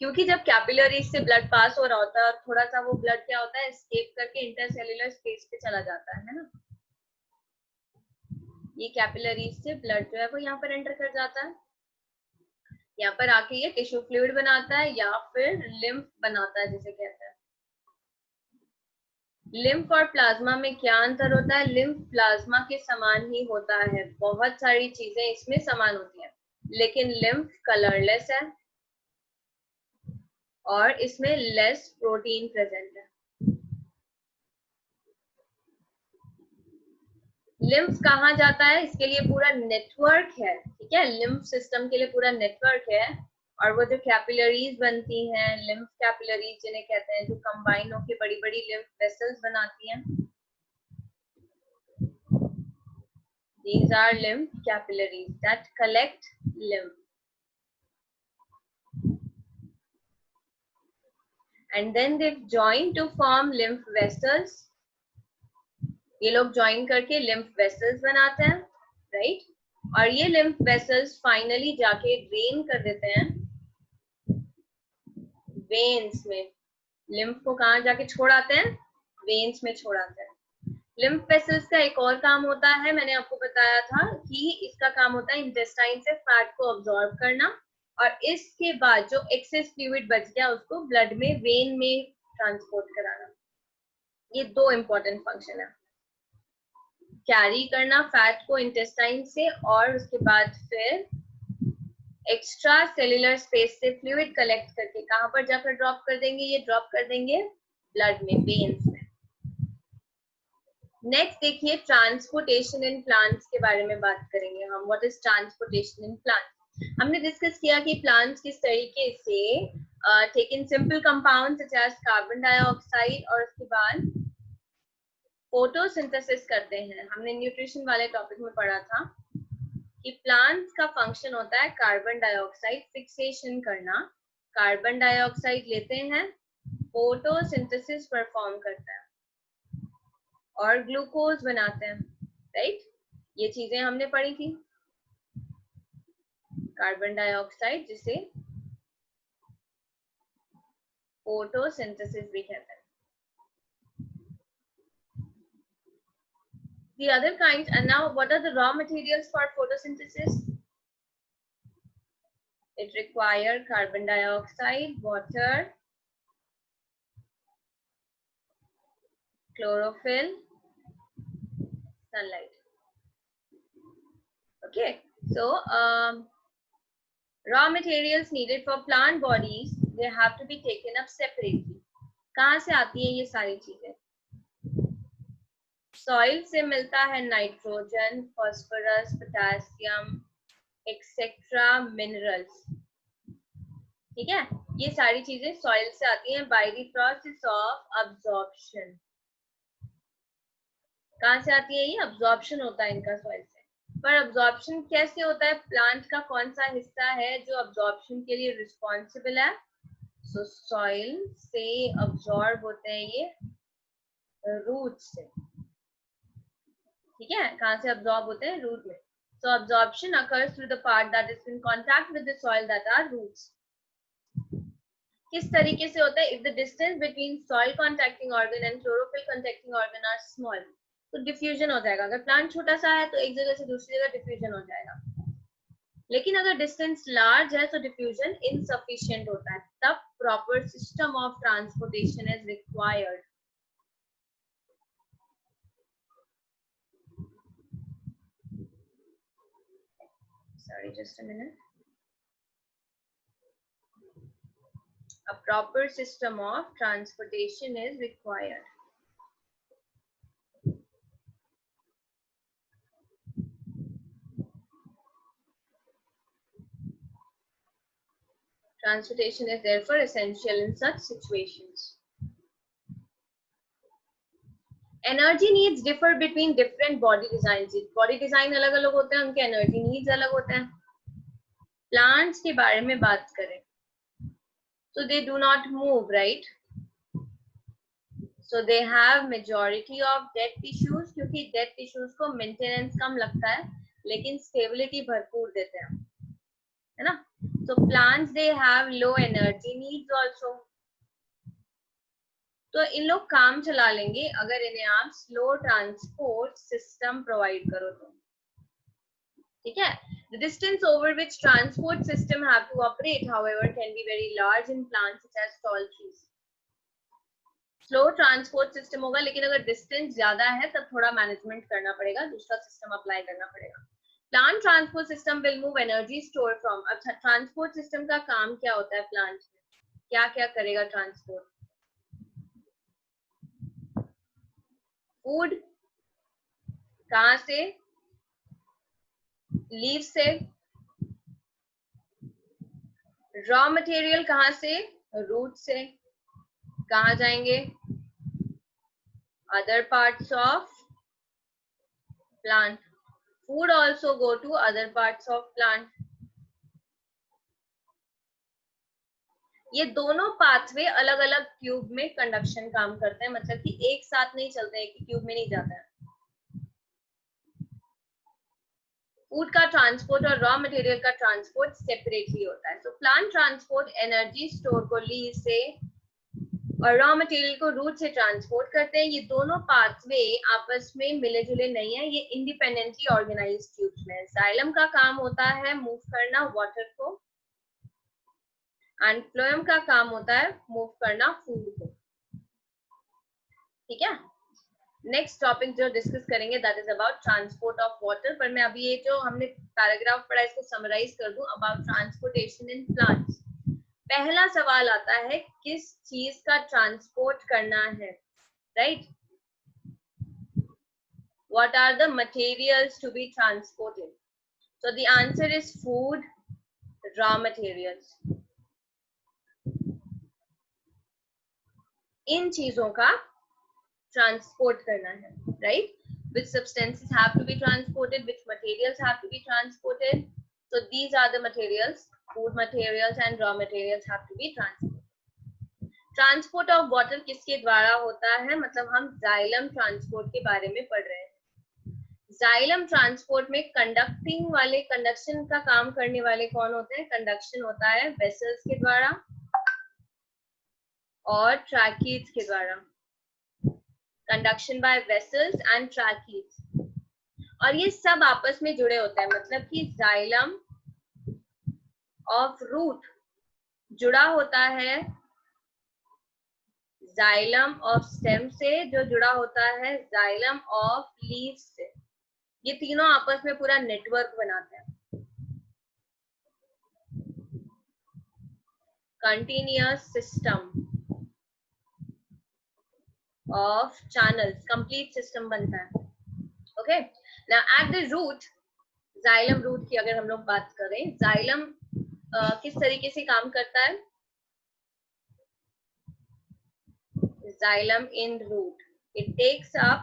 क्योंकि जब कैपिलरीज से ब्लड पास हो रहा होता है और थोड़ा सा वो ब्लड क्या होता है, एस्केप करके इंटरसेल्यूलर स्पेस पे चला जाता है ना. ये कैपिलरीज से ब्लड जो है वो यहाँ पर एंटर कर जाता है, यहाँ पर आके ये टिश्यू फ्लूइड बनाता है या फिर लिम्फ बनाता है जिसे कहते हैं. लिम्फ और प्लाज्मा में क्या अंतर होता है? लिम्फ प्लाज्मा के समान ही होता है, बहुत सारी चीजें इसमें समान होती हैं, लेकिन लिम्फ कलरलेस है और इसमें लेस प्रोटीन प्रेजेंट है. लिम्फ कहाँ जाता है? इसके लिए पूरा नेटवर्क है, ठीक है, लिम्फ सिस्टम के लिए पूरा नेटवर्क है. और वो जो कैपिलरीज बनती हैं, लिम्फ कैपिलरीज जिन्हें कहते हैं, जो कंबाइन होकर बड़ी बड़ी लिम्फ वेसल्स बनाती हैं, these are lymph capillaries that collect lymph. And then they join to form lymph vessels. ये लोग ज्वाइन करके लिम्फ वेसल्स बनाते हैं, राइट. और ये लिम्फ वेसल्स फाइनली जाके ड्रेन कर देते हैं वेन्स में. लिम्फ को कहाँ जाके छोड़ाते हैं? वेन्स में छोड़ाते हैं. लिम्फ वेसल्स का एक और काम होता है, मैंने आपको बताया था कि इसका काम होता है इंटेस्टाइन से फैट को अब्सॉर्ब करना, और इसके बाद जो एक्सेस फ्लूइड बच गया उसको ब्लड में, वेन में ट्रांसपोर्ट कराना. ये दो इंपॉर्टेंट फंक्शन है, कैरी करना फैट को इंटेस्टाइन से, और उसके बाद फिर एक्स्ट्रा सेल्यूलर स्पेस से फ्लूइड कलेक्ट करके कहां पर जाकर ड्रॉप कर देंगे? ये ड्रॉप कर देंगे ब्लड में, वेन्स में. नेक्स्ट देखिए, ट्रांसपोर्टेशन इन प्लांट्स के बारे में बात करेंगे हम. What is transportation in plants? हमने डिस्कस किया कि प्लांट्स किस तरीके से take in simple compounds such as carbon dioxide और उसके बाद फोटोसिंथेसिस करते हैं. हमने न्यूट्रिशन वाले टॉपिक में पढ़ा था कि प्लांट्स का फंक्शन होता है कार्बन डाइऑक्साइड फिक्सेशन करना. कार्बन डाइऑक्साइड लेते हैं, फोटोसिंथेसिस परफॉर्म करता है और ग्लूकोज बनाते हैं, राइट. ये चीजें हमने पढ़ी थी. कार्बन डाइऑक्साइड जिसे फोटोसिंथेसिस भी कहते हैं. The other kinds, and now what are the raw materials for photosynthesis? It requires carbon dioxide, water, chlorophyll, sunlight. Okay, so raw materials needed for plant bodies, they have to be taken up separately. कहाँ से आती है ये सारी चीजें? सॉइल से मिलता है nitrogen, phosphorus, potassium etcetera minerals, ठीक है. ये सारी चीजें सॉइल से आती हैं by the process of absorption. कहाँ से आती है ये? अब्जॉर्प्शन होता है इनका सॉइल से। पर अब्जॉर्प्शन कैसे होता है? प्लांट का कौन सा हिस्सा है जो अब्जॉर्प्शन के लिए रिस्पॉन्सिबल है? सो सॉइल से अब्जॉर्ब होते हैं ये रूट से, ठीक है? कहाँ से अब्जॉर्ब होते हैं? रूट में। So absorption occurs through the part that is in contact with the soil that are roots. किस तरीके से होता है? If the distance between soil contacting organ and chlorophyll contacting organ are small, तो डिफ्यूजन हो जाएगा। अगर प्लांट छोटा सा है तो एक जगह से दूसरी जगह डिफ्यूजन हो जाएगा। लेकिन अगर डिस्टेंस लार्ज है तो डिफ्यूजन इनसफिशिएंट होता है, तब proper system of transportation is required. Sorry, just a minute. A proper system of transportation is required. Transportation is therefore essential in such situations. Energy needs differ between different body designs. Body design अलग अलग होते हैं, उनके energy needs अलग होते हैं। Plants के बारे में बात करें, so they do not move, right? So they have majority of dead tissues, क्योंकि dead tissues को maintenance कम लगता है, लेकिन stability भरपूर देते हैं, है ना? So plants they have low energy needs also. तो इन लोग काम चला लेंगे अगर इन्हें आप स्लो ट्रांसपोर्ट सिस्टम प्रोवाइड करो तो, ठीक है? The distance over which transport system have to operate, however, can be very large in plants such as tall trees. Slow transport system होगा, लेकिन अगर डिस्टेंस ज्यादा है तब थोड़ा मैनेजमेंट करना पड़ेगा, दूसरा सिस्टम अप्लाई करना पड़ेगा। Plant transport system will move energy store from. अच्छा, ट्रांसपोर्ट सिस्टम का काम क्या होता है प्लांट में? क्या क्या करेगा ट्रांसपोर्ट? फूड कहाँ से? लीव से। रॉ मटेरियल कहाँ से? रूट से। कहाँ जाएंगे? Other parts of plant. Food also go to other parts of plant. ये दोनों पाथवे अलग अलग ट्यूब में कंडक्शन काम करते हैं, मतलब कि एक साथ नहीं चलते, एक ही ट्यूब में नहीं जाता है। फूड का ट्रांसपोर्ट और रॉ मटेरियल का ट्रांसपोर्ट सेपरेटली होता है। तो प्लांट ट्रांसपोर्ट एनर्जी स्टोर को लीव से और रॉ मटेरियल को रूट से ट्रांसपोर्ट करते हैं। ये दोनों पाथवे आपस में मिले जुले नहीं है, ये इंडिपेंडेंटली ऑर्गेनाइज्ड ट्यूब्स में। जाइलम का काम होता है मूव करना वाटर को, एंड फ्लोएम का काम होता है मूव करना फूड को, ठीक है? नेक्स्ट टॉपिक जो डिस्कस करेंगे that is about transport of water. पर मैं अभी ये जो हमने पैराग्राफ पढ़ा इसको समराइज कर दूं। अबाउट ट्रांसपोर्टेशन इन प्लांट्स, पहला सवाल आता है किस चीज का ट्रांसपोर्ट करना है, right? What are the materials to be transported? So the answer is food, raw materials. इन चीजों का ट्रांसपोर्ट करना है, right? Which substances have to be transported, which materials have to be transported? So these are the materials, food materials and raw materials have to be transported. Transport of water किसके द्वारा होता है? मतलब हम जाइलम ट्रांसपोर्ट के बारे में पढ़ रहे हैं। जाइलम ट्रांसपोर्ट में कंडक्टिंग वाले, कंडक्शन का काम करने वाले कौन होते हैं? कंडक्शन होता है वेसल्स के द्वारा और ट्रैकीज के द्वारा। Conduction by vessels and tracheids, और ये सब आपस में जुड़े होते हैं। मतलब कि जाइलम ऑफ रूट जुड़ा होता है जाइलम ऑफ स्टेम से, जो जुड़ा होता है जाइलम ऑफ लीव्स से। ये तीनों आपस में पूरा नेटवर्क बनाते हैं। Continuous system of channels, complete system बनता है। Okay, now at the root, xylem root की अगर हम लोग बात करें, जाइलम किस तरीके से काम करता है? Xylem in root, it takes up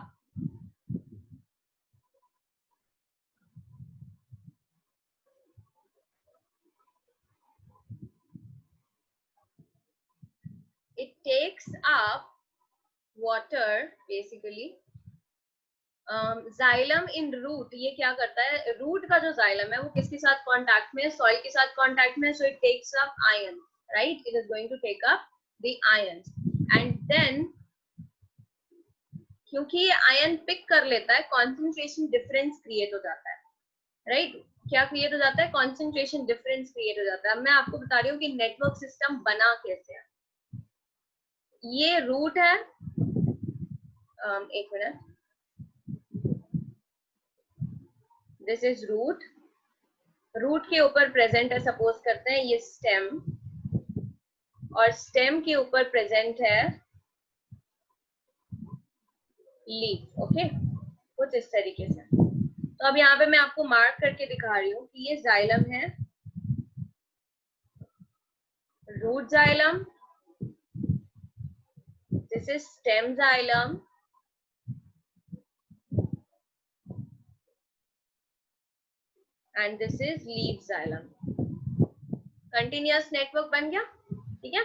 takes up water basically. Xylem in root, ये क्या करता है, रूट का जो जाइलम है वो किसके साथ कांटेक्ट में है, सॉइल के साथ कांटेक्ट में है, so it takes up ion, right, it is going to take up the ions and then क्योंकि ये आयन पिक कर लेता है, कॉन्सेंट्रेशन डिफरेंस क्रिएट हो जाता है, राइट, क्या क्रिएट हो जाता है, कॉन्सेंट्रेशन डिफरेंस क्रिएट हो जाता है। अब मैं आपको बता रही हूँ कि नेटवर्क सिस्टम बना कैसे है। ये रूट है, एक minute, this is root, root के ऊपर प्रेजेंट है, सपोज करते हैं ये स्टेम, और स्टेम के ऊपर प्रेजेंट है लीफ, ओके, कुछ इस तरीके से। तो अब यहाँ पे मैं आपको मार्क करके दिखा रही हूँ कि ये जाइलम है, root xylem, this is stem xylem, and this is leaf xylem. Continuous network बन गया, ठीक है।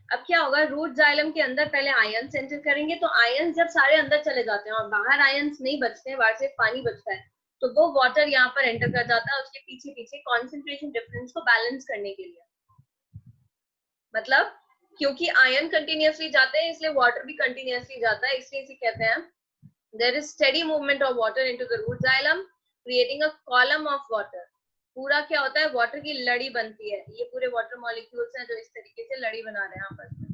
अब क्या होगा, रूट जाइलम के अंदर पहले आयंस एंटर करेंगे, तो आयंस जब सारे अंदर चले जाते हैं और बाहर आयंस नहीं बचते हैं, बाहर सिर्फ पानी बचता है, तो वो वाटर यहाँ पर एंटर कर जाता है उसके पीछे पीछे कॉन्सेंट्रेशन डिफरेंस को बैलेंस करने के लिए। मतलब क्योंकि आयन कंटिन्यूअसली जाते हैं इसलिए वाटर भी कंटिन्यूअसली जाता है, इसलिए इसे कहते हैं there is steady movement of water into the root xylem creating a column of water. पूरा क्या होता है, वाटर की लड़ी बनती है, ये पूरे वाटर मॉलिक्यूल्स हैं जो इस तरीके से लड़ी बना रहे हैं आपस में,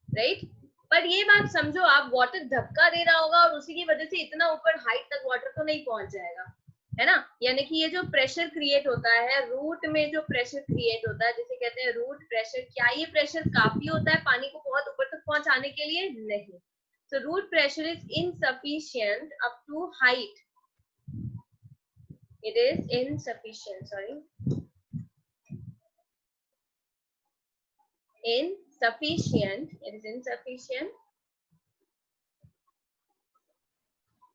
राइट। पर ये बात समझो, आप वाटर धक्का दे रहा होगा और उसी की वजह से इतना ऊपर हाइट तक वाटर तो नहीं पहुंच जाएगा, है ना। यानी कि ये जो प्रेशर क्रिएट होता है रूट में, जो प्रेशर क्रिएट होता है जिसे कहते हैं रूट प्रेशर, क्या ये प्रेशर काफी होता है पानी को बहुत ऊपर तक पहुंचाने के लिए? नहीं। So root pressure is insufficient up to height. It is insufficient, sorry. Insufficient, it is insufficient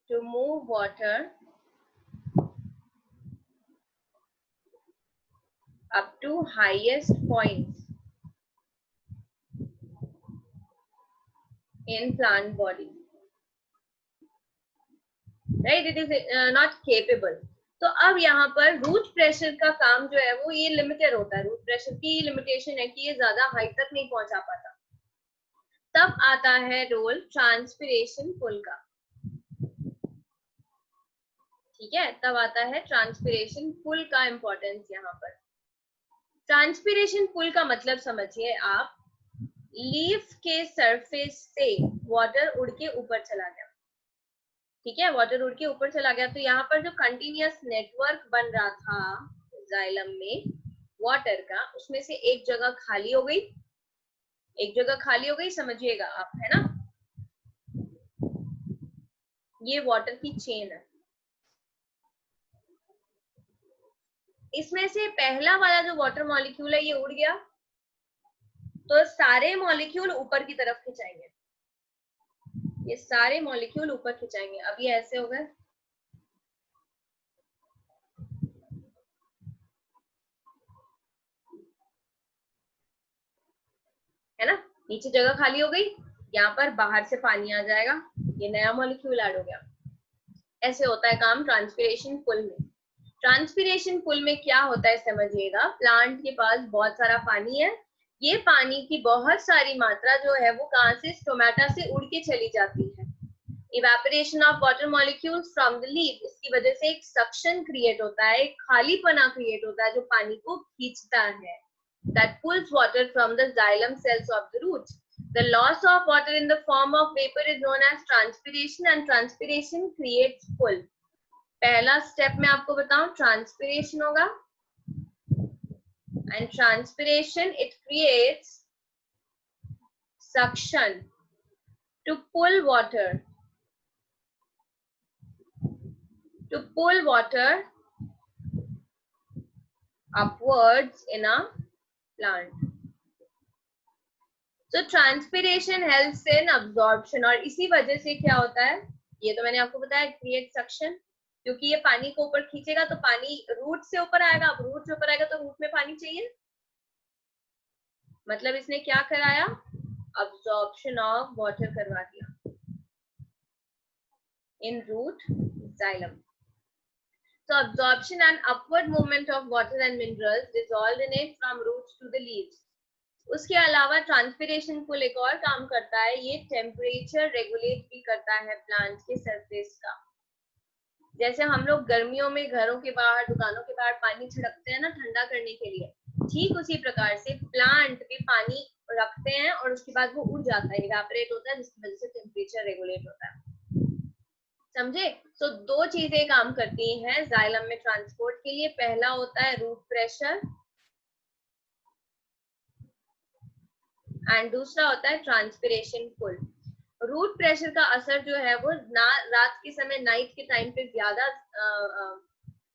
to move water up to highest points in plant body. Right? It is not capable. तो अब यहाँ पर रूट प्रेशर का काम जो है वो ये लिमिटेड होता है, रूट प्रेशर की लिमिटेशन है कि ये ज्यादा हाइट तक नहीं पहुंचा पाता। तब आता है रोल ट्रांसपिरेशन पुल का, ठीक है, तब आता है ट्रांसपिरेशन पुल का इंपॉर्टेंस। यहाँ पर ट्रांसपिरेशन पुल का मतलब समझिए आप, लीफ के सरफेस से वाटर उड़ के ऊपर चला गया, ठीक है, वाटर उड़ के ऊपर चला गया, तो यहाँ पर जो कंटिन्यूअस नेटवर्क बन रहा था जाइलम में वाटर का, उसमें से एक जगह खाली हो गई, एक जगह खाली हो गई, समझिएगा आप, है ना। ये वाटर की चेन है, इसमें से पहला वाला जो वाटर मॉलिक्यूल है ये उड़ गया, तो सारे मॉलिक्यूल ऊपर की तरफ खिंचाएंगे, ये सारे मॉलिक्यूल ऊपर खिंचाएंगे। अब ये ऐसे हो गए, है ना, नीचे जगह खाली हो गई, यहाँ पर बाहर से पानी आ जाएगा, ये नया मॉलिक्यूल ऐड हो गया। ऐसे होता है काम ट्रांसपिरेशन पुल में। ट्रांसपिरेशन पुल में क्या होता है समझिएगा, प्लांट के पास बहुत सारा पानी है, ये पानी की बहुत सारी मात्रा जो है वो कहाँ से, स्टोमेटा से उड़ के चली जाती है। Evaporation of water molecules from the leaf, इसकी वजह से एक सक्शन क्रिएट होता है, एक खालीपना क्रिएट होता है जो पानी को खींचता है, that pulls water from the xylem cells of the roots. The loss of water in the form of vapor is known as transpiration and transpiration creates pull. पहला स्टेप मैं आपको बताऊं, ट्रांसपिरेशन होगा, and transpiration it creates suction to pull water upwards in a plant. So transpiration helps in absorption, और इसी वजह से क्या होता है, ये तो मैंने आपको बताया, क्रिएट सक्शन, क्योंकि ये पानी को ऊपर खींचेगा तो पानी रूट से ऊपर आएगा, अब रूट से ऊपर आएगा तो रूट में पानी चाहिए, मतलब इसने क्या कराया, अब्जॉर्प्शन ऑफ वाटर करवा दिया in root xylem. So absorption and upward movement of water and minerals dissolved in it from roots to the leaves. उसके अलावा ट्रांसपिरेशन पुल एक और काम करता है, ये टेम्परेचर रेगुलेट भी करता है प्लांट के सरफेस का. जैसे हम लोग गर्मियों में घरों के बाहर, दुकानों के बाहर पानी छिड़कते हैं ना ठंडा करने के लिए, ठीक उसी प्रकार से प्लांट भी पानी रखते हैं और उसके बाद वो उड़ जाता है, इवेपोरेट होता है, जिसकी वजह से टेम्परेचर रेगुलेट होता है. समझे? तो दो चीजें काम करती हैं जाइलम में ट्रांसपोर्ट के लिए. पहला होता है रूट प्रेशर एंड दूसरा होता है ट्रांसपिरेशन पुल. रूट प्रेशर का असर जो है वो रात के समय, नाइट के टाइम पे ज्यादा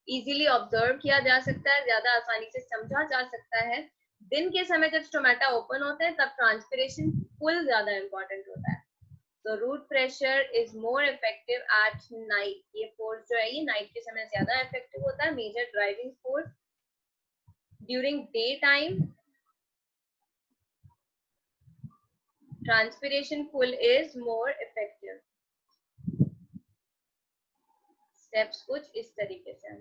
इजीली ऑब्जर्व किया जा सकता है, ज्यादा आसानी से समझा जा सकता है. दिन के समय जब स्टोमेटा ओपन होते हैं तब ट्रांसपिरेशन पुल ज्यादा इंपॉर्टेंट होता है. तो root pressure is more effective at night. ये फोर्स जो है ये नाइट के समय ज्यादा इफेक्टिव होता है. Major driving force during day time transpiration pull is more effective. Steps कुछ इस तरीके से.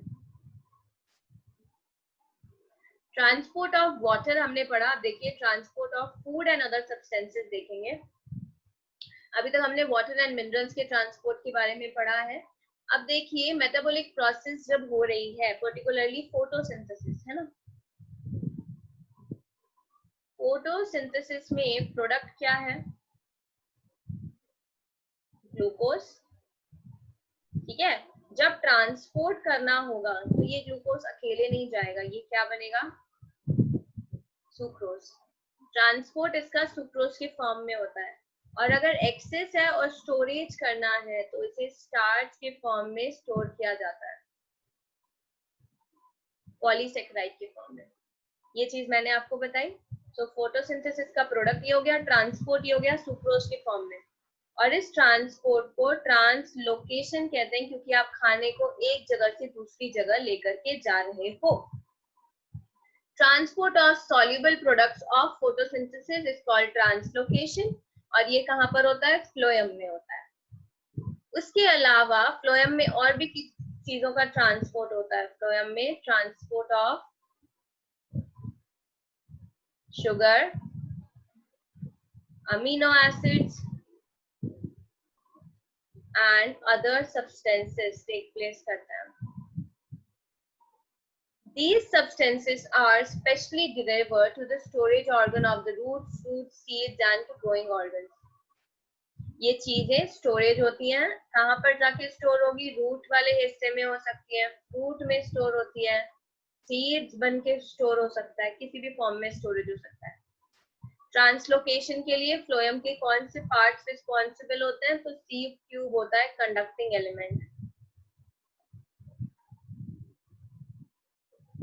ट्रांसपोर्ट ऑफ वाटर हमने पढ़ा. अब देखिए transport of food and other substances देखेंगे. अभी तक हमने वाटर एंड मिनरल्स के ट्रांसपोर्ट के बारे में पढ़ा है. अब देखिए मेटाबॉलिक प्रोसेस जब हो रही है, पर्टिकुलरली फोटोसिंथेसिस, है ना. फोटोसिंथेसिस में प्रोडक्ट क्या है, ग्लूकोज. ठीक है. जब ट्रांसपोर्ट करना होगा तो ये ग्लूकोज अकेले नहीं जाएगा, ये क्या बनेगा, सुक्रोज. ट्रांसपोर्ट इसका सुक्रोज के फॉर्म में होता है. और अगर एक्सेस है और स्टोरेज करना है तो इसे स्टार्च के फॉर्म में स्टोर किया जाता है, पॉलीसेकेराइड के फॉर्म में. ये चीज मैंने आपको बताई. तो फोटोसिंथेसिस का प्रोडक्ट ये हो गया, ट्रांसपोर्ट ये हो गया सुक्रोज के फॉर्म में. और इस ट्रांसपोर्ट को ट्रांसलोकेशन कहते हैं, क्योंकि आप खाने को एक जगह से दूसरी जगह लेकर के जा रहे हो. Transport of soluble products of photosynthesis is called translocation. और ये कहाँ पर होता है, फ्लोएम में होता है. उसके अलावा फ्लोएम में और भी चीजों का ट्रांसपोर्ट होता है. फ्लोएम में transport of sugar, amino acids and other substances take place करता है. These substances are specially delivered to the storage organ of the roots, fruits, seeds and growing organs. ये चीजें स्टोरेज होती हैं. कहाँ पर जाके स्टोर होगी, रूट वाले हिस्से में हो सकती है, फ्रूट में स्टोर होती है, सीड्स बन के स्टोर हो सकता है, किसी भी फॉर्म में स्टोरेज हो सकता है. ट्रांसलोकेशन के लिए फ्लोएम के कौन से पार्ट्स रिस्पॉन्सिबल होते हैं, तो सीव ट्यूब होता है conducting element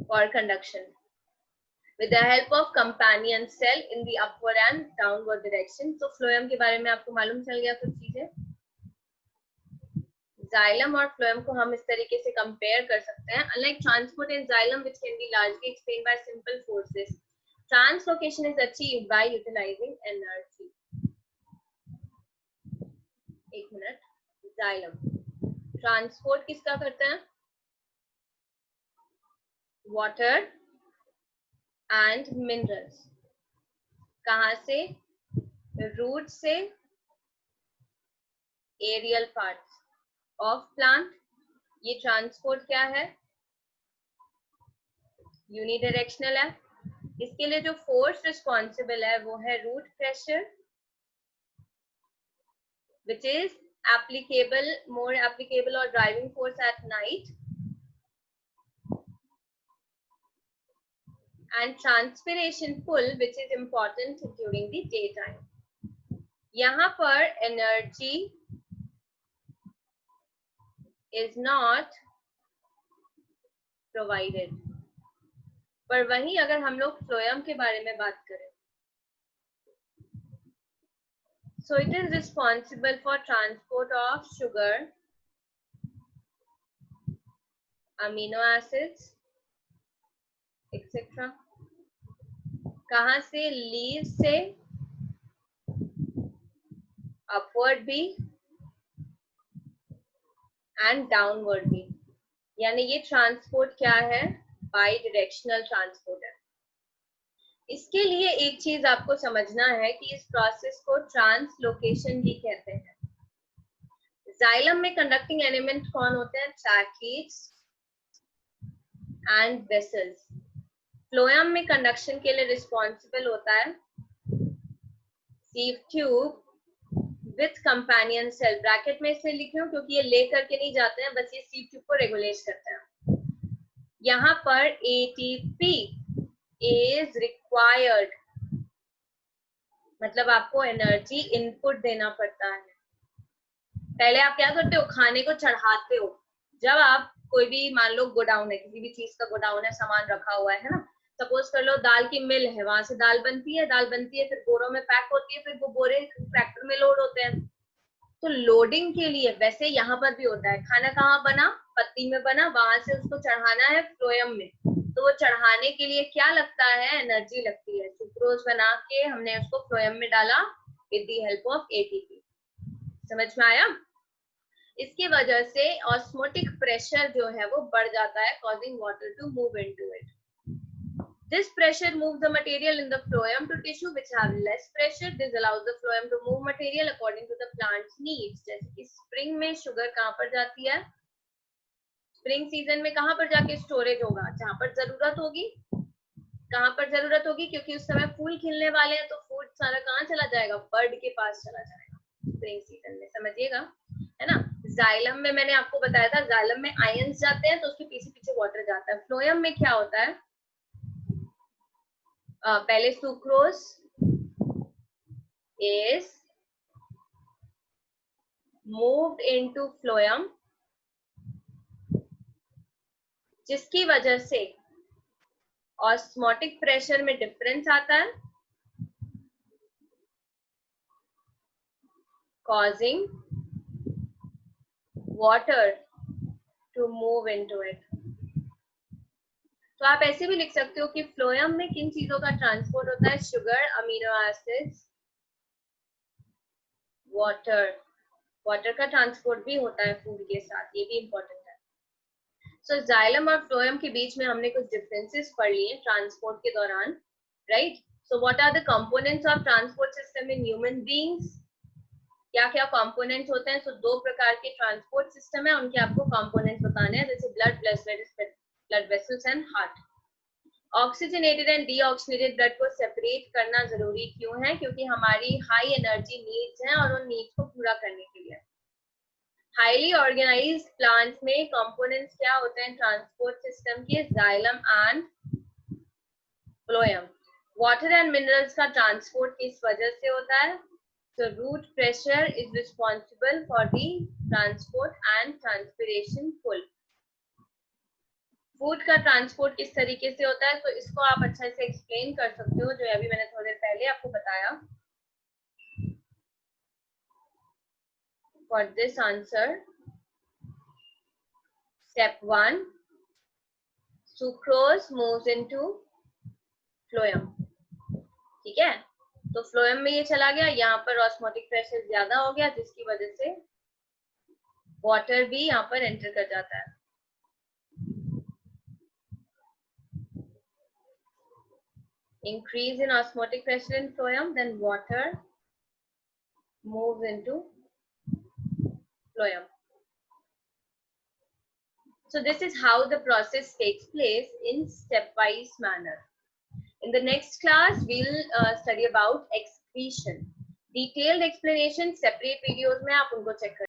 for conduction with the help of companion cell in the upward and downward direction. तो फ्लोएम के बारे में आपको मालूम चल गया कुछ चीजें. जाइलम और फ्लोएम को हम इस तरीके से कंपेयर कर सकते हैं. Unlike transport in xylem which can be largely explained by simple forces, translocation is achieved by utilizing energy. एक मिनट. जाइलम ट्रांसपोर्ट किसका करते हैं, वाटर एंड मिनरल्स. कहां से, रूट से, एरियल पार्ट्स ऑफ प्लांट. ये ट्रांसपोर्ट क्या है, यूनिडायरेक्शनल है. इसके लिए जो फोर्स रिस्पॉन्सिबल है वो है root pressure, which is more applicable or driving force at night, and transpiration pull which is important during the daytime. यहाँ पर energy is not provided. पर वहीं अगर हम लोग फ्लोएम के बारे में बात करें, so it is responsible for transport of sugar, amino acids, etc. कहाँ से? लीव से अपवर्ड भी एंड डाउनवर्ड भी, यानी ये ट्रांसपोर्ट क्या है? बाई डायरेक्शनल ट्रांसपोर्ट है। इसके लिए एक चीज आपको समझना है कि इस प्रोसेस को ट्रांसलोकेशन भी कहते हैं। जाइलम में कंडक्टिंग एलिमेंट कौन होते हैं? Tracheids and vessels. फ्लोएम में कंडक्शन के लिए रिस्पॉन्सिबल होता है sieve tube with companion cell. Bracket में इसे लिखे हूं क्योंकि ये ले करके नहीं जाते हैं, बस ये सीव ट्यूब को रेगुलेट करते हैं। यहाँ पर ATP is required, मतलब आपको एनर्जी इनपुट देना पड़ता है। पहले आप क्या करते हो? खाने को चढ़ाते हो। जब आप कोई भी, मान लो गोडाउन है, किसी भी चीज का गोडाउन है, सामान रखा हुआ है ना, सपोज कर लो दाल की मिल है, वहां से दाल बनती है, फिर बोरों में पैक होती है, फिर वो बोरे ट्रैक्टर में लोड होते हैं। तो लोडिंग के लिए वैसे यहाँ पर भी होता है। खाना कहाँ बना? पत्ती में बना, वहां से उसको चढ़ाना है फ्लोएम में, तो वो चढ़ाने के लिए क्या लगता है? एनर्जी लगती है। सुक्रोज बना के हमने उसको फ्लोएम में डाला with the help of ATP। समझ में आया? इसकी वजह से ऑस्मोटिक प्रेशर जो है वो बढ़ जाता है, causing water to move into it. This pressure moves the material in the phloem to tissue which have less pressure. This allows the phloem to move material according to the plant's needs. जैसे कि स्प्रिंग में शुगर कहाँ पर जाती है? स्प्रिंग सीजन में कहाँ पर जाके स्टोरेज होगा? जहाँ पर जरूरत होगी। कहाँ पर जरूरत होगी? क्योंकि उस समय फूल खिलने वाले हैं, तो फूड सारा कहाँ चला जाएगा? बर्ड के पास चला जाएगा स्प्रिंग सीजन में, समझिएगा, है ना। जाइलम में मैंने आपको बताया था, जाइलम में आयंस जाते हैं तो उसके पीछे पीछे वाटर जाता है। फ्लोएम में क्या होता है? पहले sucrose is moved into phloem, जिसकी वजह से ऑस्मोटिक प्रेशर में डिफरेंस आता है, causing water to move into it. तो आप ऐसे भी लिख सकते हो कि फ्लोएम में किन चीजों का ट्रांसपोर्ट होता है? Sugar, amino acids, water. Water का ट्रांसपोर्ट भी होता है फूड के साथ, ये भी इंपॉर्टेंट है। सो जाइलम और फ्लोएम के बीच में हमने कुछ डिफरेंसेस पढ़ लिए ट्रांसपोर्ट के दौरान, right. So what are the components of transport system in human beings? क्या क्या कंपोनेंट्स होते हैं? सो दो प्रकार के ट्रांसपोर्ट सिस्टम है, उनके आपको कंपोनेंट्स बताने हैं, जैसे blood vessels and heart. Oxygenated and deoxygenated blood को सेपरेट करना जरूरी क्यों है? क्योंकि हमारी हाई एनर्जी नीड्स हैं और उन नीड्स को पूरा करने के लिए हाईली ऑर्गेनाइज्ड प्लांट्स में कंपोनेंट्स क्या होते हैं ट्रांसपोर्ट सिस्टम के? Xylem and phloem. Water and minerals का ट्रांसपोर्ट किस वजह से होता है? So root pressure is responsible for the transport and transpiration pull. Food का ट्रांसपोर्ट किस तरीके से होता है? तो इसको आप अच्छे से एक्सप्लेन कर सकते हो, जो अभी मैंने थोड़ी देर पहले आपको बताया। For this answer, step 1, sucrose moves into phloem, ठीक है। तो फ्लोएम में ये चला गया, यहाँ पर ऑस्मोटिक प्रेशर ज्यादा हो गया, जिसकी वजह से वाटर भी यहाँ पर एंटर कर जाता है। Increase in osmotic pressure in phloem, then water moves into phloem. So this is how the process takes place in stepwise manner. In the next class, we'll study about excretion. Detailed explanation separate videos में आप उनको check कर